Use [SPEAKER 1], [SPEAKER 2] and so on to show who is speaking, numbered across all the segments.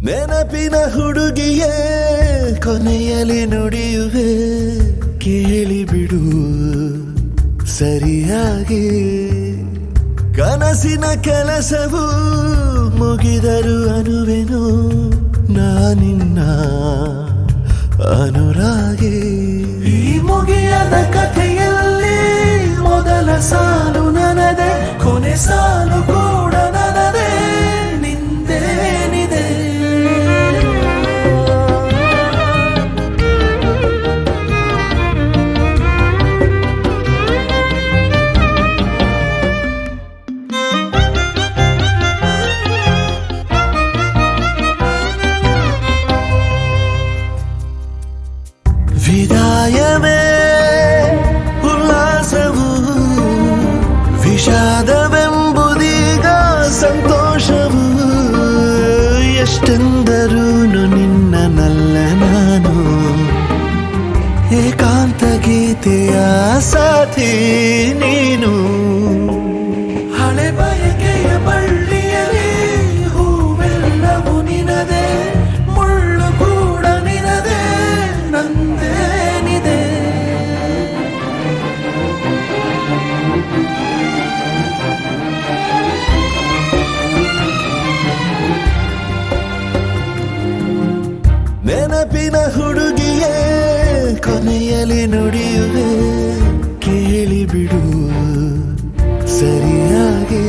[SPEAKER 1] ನೆನಪಿನ ಹುಡುಗಿಯೇ ಕೊನೆಯಲ್ಲಿ ನುಡಿಯುವೆ ಕೇಳಿಬಿಡು ಸರಿಯಾಗಿ. ಕನಸಿನ ಕೆಲಸವು ಮುಗಿದರು ಅನುವೆನು ನಾನಿನ್ನ ಅನುರಾಗಿ. ಈ ಮುಗಿಯದ ಕಥೆಯಲ್ಲಿ ಮೊದಲ ಸಾಲು ನನದೆ, ಕೊನೆ ಸಾಲು ಕೂಡ ನನದೆ. ನಿಂದೇನಿದೆ ವಿದಾಯವೇ ಉಲ್ಲಾಸವು, ವಿಷಾದವೆಂಬುದೀಗ ಸಂತೋಷವು. ಎಷ್ಟೆಂದರೂ ನಿನ್ನನಲ್ಲ ನಾನು, ಏಕಾಂತ ಗೀತೆಯ ಸಾಥಿ ನೀನು. ಹಳೆ ಬಯಕೆಯ ಬಳ್ಳಿಯಲ್ಲಿ ಹೂವೆಲ್ಲವೂ ನಿನದೆ, ಮುಳ್ಳು ಕೂಡ ನಿನದೆ, ನಂದೇನಿದೆ. ನೆನಪಿನ ಹುಡುಗಿಯೇ ಕೊನೆಯಲ್ಲಿ ನುಡಿಯುವೆ ಕೇಳಿಬಿಡು ಸರಿಯಾಗಿ.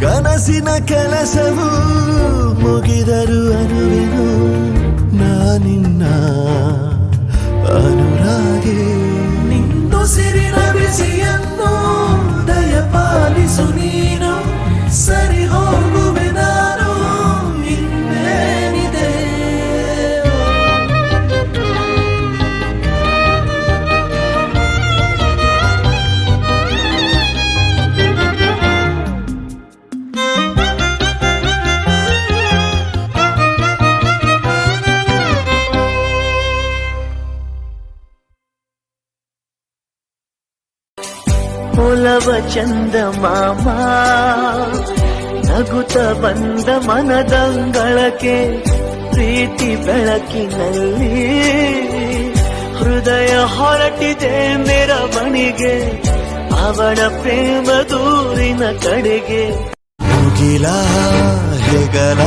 [SPEAKER 1] ಕನಸಿನ ಕೆಲಸವು ಮುಗಿದರು ಅನುವೆನು ನಾನಿನ್ನ ಅನುರಾಗಿ. ನಿಂದು ಸಿರಿನ ಬಿಸಿಯನ್ನು ದಯಪಾಲಿಸು ನೀನು, ಸರಿ ಹೋಗುವೆ ನಾನು. ಇನ್ನೇನಿದೆ
[SPEAKER 2] ಒಲವ ಚಂದ ಮಾಮ ನಗುತ್ತ ಬಂದ ಮನದಂಗಳಕ್ಕೆ, ಪ್ರೀತಿ ಬೆಳಕಿನಲ್ಲಿ ಹೃದಯ ಹೊರಟಿದೆ ಮೆರವಣಿಗೆ, ಅವನ ಪ್ರೇಮ ದೂರಿನ ಕಡೆಗೆ.
[SPEAKER 1] ಮುಗಿಲ ಹೆಗಲ